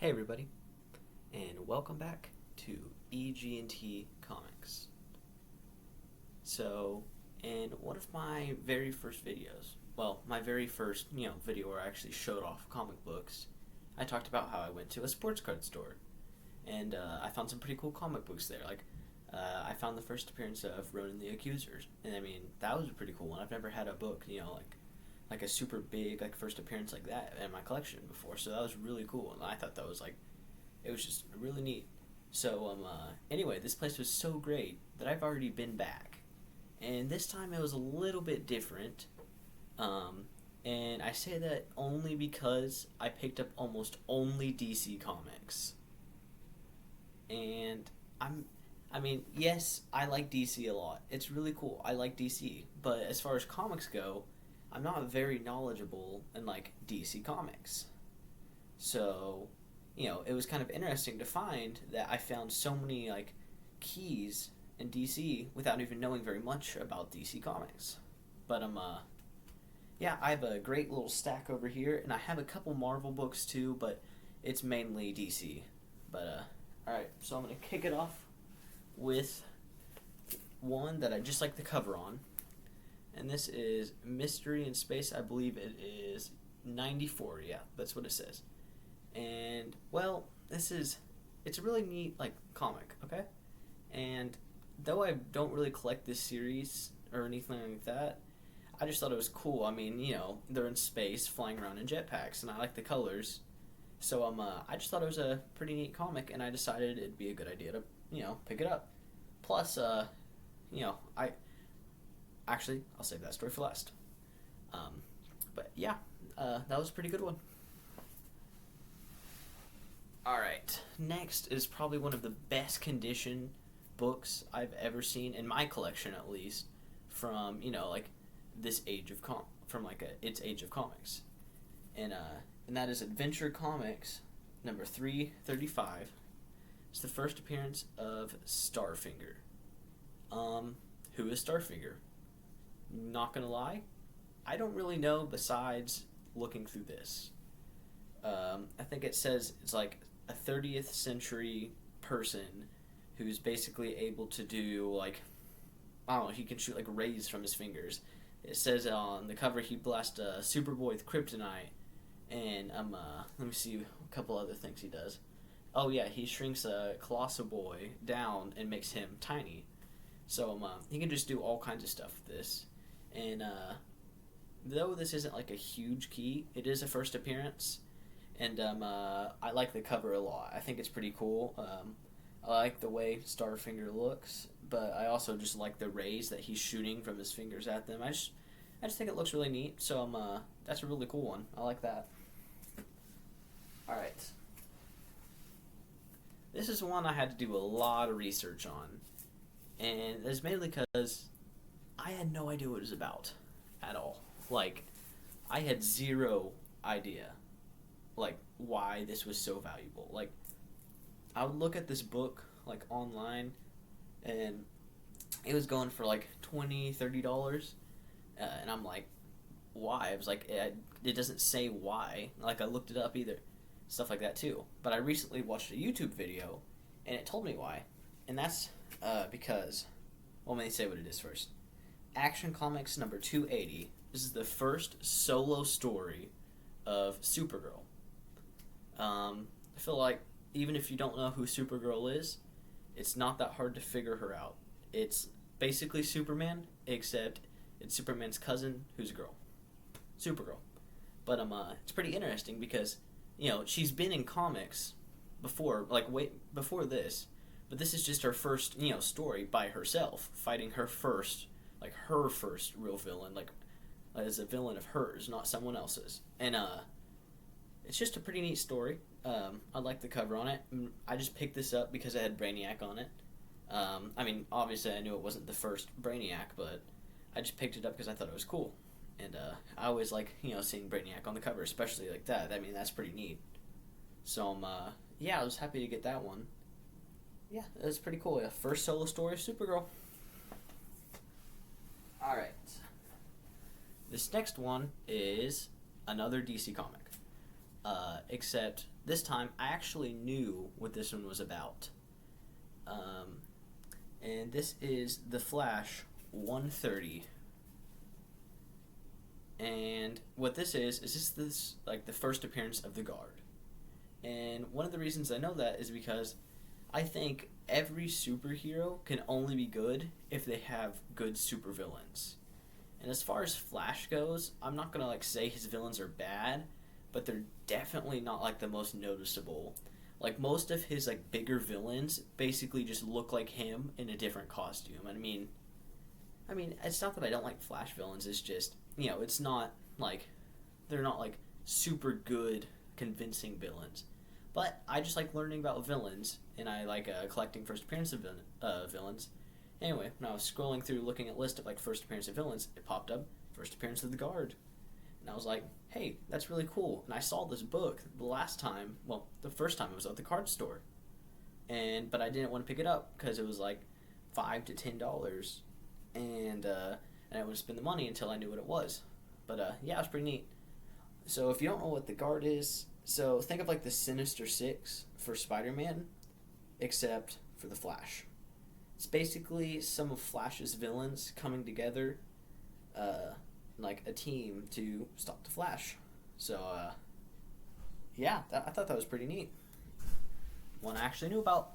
Hey everybody, and welcome back to EG&T Comics. So, in one of my very first videos, well, my very first, video where I actually showed off comic books, I talked about how I went to a sports card store, and I found some pretty cool comic books there. I found the first appearance of Ronan the Accuser, and I mean, that was a pretty cool one. I've never had a book, like a super big first appearance like that in my collection before, so that was really cool, and I thought that was it was just really neat. So anyway, this place was so great that I've already been back, and this time it was a little bit different. And I say that only because I picked up almost only DC comics, and yes, I like DC a lot. It's really cool. I like DC, but as far as comics go, I'm not very knowledgeable in DC comics. So, it was kind of interesting to find that I found so many keys in DC without even knowing very much about DC comics. But yeah, I have a great little stack over here, and I have a couple Marvel books too, but it's mainly DC. But all right, so I'm gonna kick it off with one that I just like the cover on. And this is Mystery in Space. I believe it is 94. Yeah, that's what it says. And, well, it's a really neat, comic, okay? And though I don't really collect this series or anything like that, I just thought it was cool. I mean, they're in space flying around in jetpacks, and I like the colors. So, I just thought it was a pretty neat comic, and I decided it'd be a good idea to, pick it up. Plus, Actually, I'll save that story for last. But yeah, that was a pretty good one. Alright, next is probably one of the best condition books I've ever seen, in my collection at least, from, this age of its age of comics. And that is Adventure Comics number 335. It's the first appearance of Starfinger. Who is Starfinger? Not gonna lie, I don't really know besides looking through this. I think it says it's like a 30th century person who's basically able to do I don't know, he can shoot rays from his fingers. It says on the cover he blasts a Superboy with kryptonite, and let me see a couple other things he does. Oh yeah, he shrinks a Colossal Boy down and makes him tiny. So he can just do all kinds of stuff with this. And though this isn't a huge key, it is a first appearance, and I like the cover a lot. I think it's pretty cool. I like the way Starfinger looks, but I also just like the rays that he's shooting from his fingers at them. I just think it looks really neat. So that's a really cool one. I like that. All right, this is one I had to do a lot of research on, and it's mainly because I had no idea what it was about at all. I had zero idea, why this was so valuable. I would look at this book, online, and it was going for, $20, $30, and I'm like, why? I was like, it doesn't say why. I looked it up either. Stuff like that, too. But I recently watched a YouTube video, and it told me why. And that's because, well, let me say what it is first. Action Comics number 280. This is the first solo story of Supergirl. I feel like even if you don't know who Supergirl is, it's not that hard to figure her out. It's basically Superman, except it's Superman's cousin who's a girl. Supergirl. But it's pretty interesting because, she's been in comics before, way before this, but this is just her first, story by herself, fighting her first real villain, as a villain of hers, not someone else's. And it's just a pretty neat story. I like the cover on it. I just picked this up because it had Brainiac on it. I mean, obviously I knew it wasn't the first Brainiac, but I just picked it up because I thought it was cool. And I always like, seeing Brainiac on the cover, especially like that. I mean, that's pretty neat. So, yeah, I was happy to get that one. Yeah, it was pretty cool. Yeah, first solo story of Supergirl. Alright. This next one is another DC comic. Except this time I actually knew what this one was about. Um, and this is The Flash 130. And what this is this like the first appearance of the Guard. And one of the reasons I know that is because I think every superhero can only be good if they have good supervillains. And as far as Flash goes, I'm not gonna like say his villains are bad, but they're definitely not like the most noticeable. Like most of his like bigger villains basically just look like him in a different costume. I mean, it's not that I don't like Flash villains. It's just it's not like they're not like super good, convincing villains. But I just like learning about villains, and I like collecting first appearance of villains. Anyway, when I was scrolling through looking at a list of like first appearance of villains, it popped up first appearance of the Guard, and I was like, hey, that's really cool. And I saw this book the first time it was at the card store, but I didn't want to pick it up because it was like $5 to $10, and I didn't want to spend the money until I knew what it was. But yeah, it was pretty neat. So if you don't know what the Guard is, so think of like the Sinister Six for Spider-Man, except for the Flash. It's basically some of Flash's villains coming together, like a team to stop the Flash. So yeah, I thought that was pretty neat. One I actually knew about.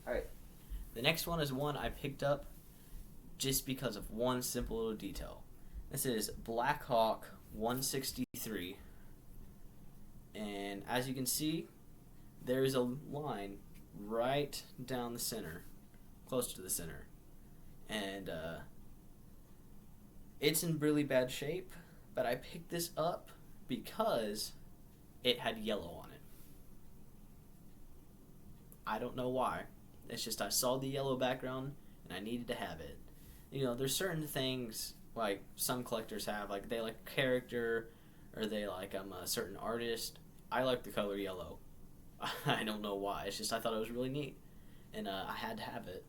Alright, the next one is one I picked up just because of one simple little detail. This is Black Hawk 163. And as you can see, there's a line right down the center, close to the center. And it's in really bad shape, but I picked this up because it had yellow on it. I don't know why. It's just I saw the yellow background and I needed to have it. There's certain things like some collectors have, like they like a character or they like a certain artist. I like the color yellow. I don't know why. It's just I thought it was really neat, and I had to have it.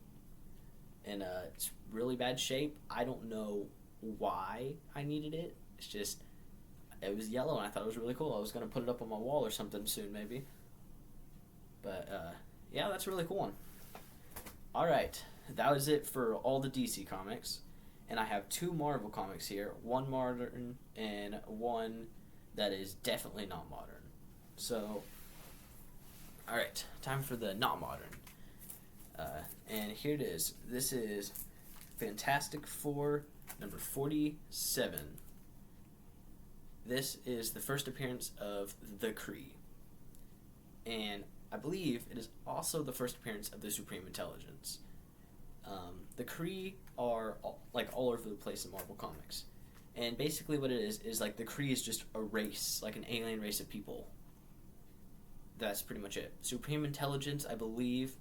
And it's really bad shape. I don't know why I needed it. It's just it was yellow, and I thought it was really cool. I was gonna put it up on my wall or something soon, maybe. But yeah, that's a really cool one. All right, that was it for all the DC comics, and I have 2 Marvel comics here. One modern and one that is definitely not modern. So, all right, time for the not modern. And here it is. This is Fantastic Four number 47. This is the first appearance of the Kree. And I believe it is also the first appearance of the Supreme Intelligence. The Kree are all over the place in Marvel Comics. And basically what it is like the Kree is just a race, like an alien race of people. That's pretty much it. Supreme Intelligence, I believe,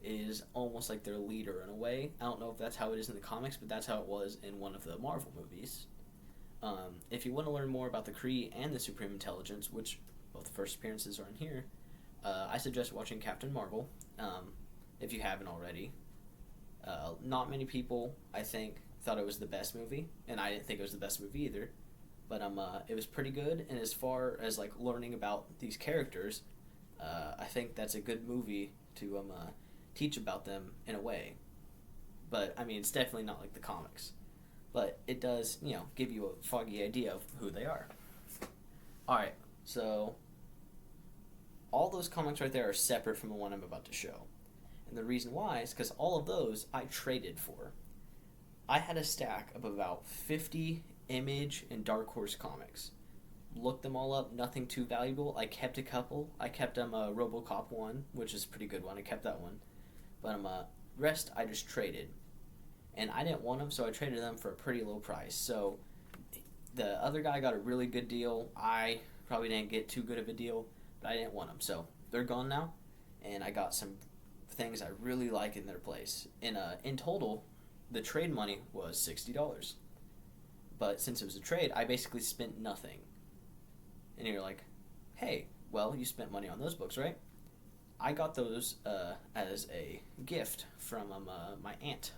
is almost like their leader in a way. I don't know if that's how it is in the comics, but that's how it was in one of the Marvel movies. If you want to learn more about the Kree and the Supreme Intelligence, which both the first appearances are in here, I suggest watching Captain Marvel, if you haven't already. Not many people, I think, thought it was the best movie, and I didn't think it was the best movie either. But it was pretty good, and as far as like learning about these characters, I think that's a good movie to teach about them in a way. But I mean, it's definitely not like the comics, but it does give you a foggy idea of who they are. All right, so all those comics right there are separate from the one I'm about to show, and the reason why is because all of those I traded for. I had a stack of about 50 Image and Dark Horse comics. Looked them all up, nothing too valuable. I kept a couple. I kept a RoboCop one, which is a pretty good one. I kept that one. But rest I just traded. And I didn't want them, so I traded them for a pretty low price. So the other guy got a really good deal. I probably didn't get too good of a deal, but I didn't want them. So they're gone now, and I got some things I really like in their place. And in total, the trade money was $60. But since it was a trade, I basically spent nothing. And you're like, hey, well, you spent money on those books, right? I got those as a gift from my aunt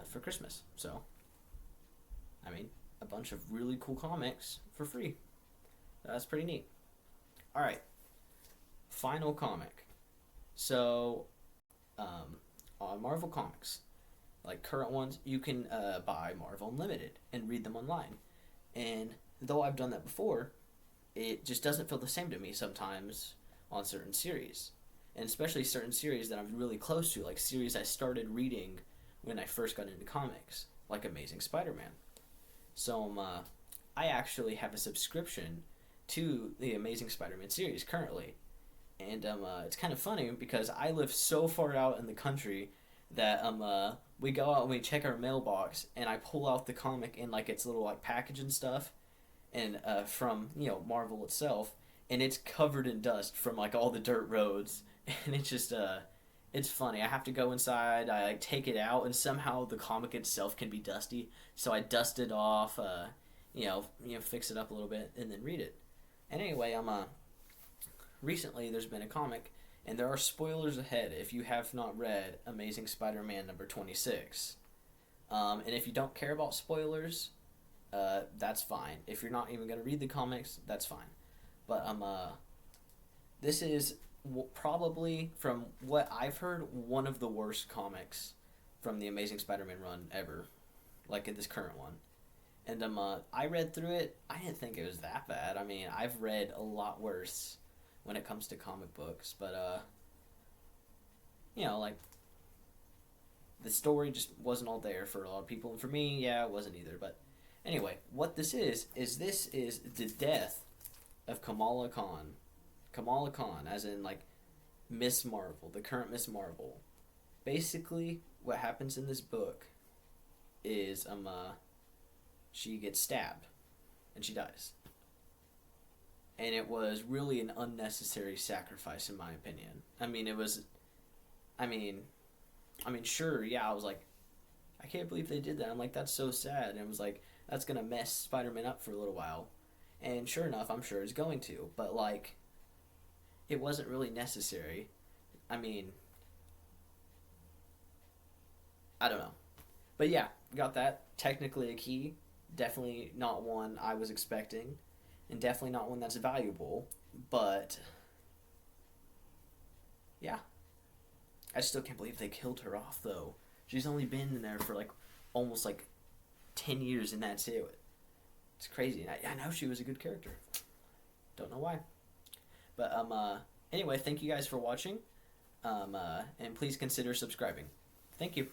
for Christmas. So, I mean, a bunch of really cool comics for free. That's pretty neat. All right, final comic. So, on Marvel Comics, like current ones, you can buy Marvel Unlimited and read them online. And though I've done that before, it just doesn't feel the same to me sometimes on certain series. And especially certain series that I'm really close to, like series I started reading when I first got into comics, like Amazing Spider-Man. So I actually have a subscription to the Amazing Spider-Man series currently, and it's kind of funny because I live so far out in the country that we go out and we check our mailbox, and I pull out the comic in like its little like package and stuff, and from Marvel itself, and it's covered in dust from like all the dirt roads, and it's just it's funny. I have to go inside. I like take it out, and somehow the comic itself can be dusty. So I dust it off, fix it up a little bit, and then read it. And anyway, recently there's been a comic, and there are spoilers ahead if you have not read Amazing Spider-Man number 26. And if you don't care about spoilers, that's fine. If you're not even gonna read the comics, that's fine. But this is probably, from what I've heard, one of the worst comics from the Amazing Spider-Man run ever, like in this current one. And I read through it. I didn't think it was that bad. I mean, I've read a lot worse when it comes to comic books, but like the story just wasn't all there for a lot of people, and for me, yeah, it wasn't either. But anyway, what this is the death of Kamala Khan. Kamala Khan, as in like Miss Marvel, the current Miss Marvel. Basically, what happens in this book is she gets stabbed and she dies. And it was really an unnecessary sacrifice, in my opinion. I mean, it was. I mean, sure, yeah. I was like, I can't believe they did that. I'm like, that's so sad. And it was like, that's gonna mess Spider-Man up for a little while. And sure enough, I'm sure it's going to. But like, it wasn't really necessary. I mean, I don't know. But yeah, got that. Technically a key. Definitely not one I was expecting. And definitely not one that's valuable. But yeah. I still can't believe they killed her off, though. She's only been in there for like almost like 10 years, and that's it. It's crazy. And I know she was a good character. Don't know why. But anyway, thank you guys for watching. And please consider subscribing. Thank you.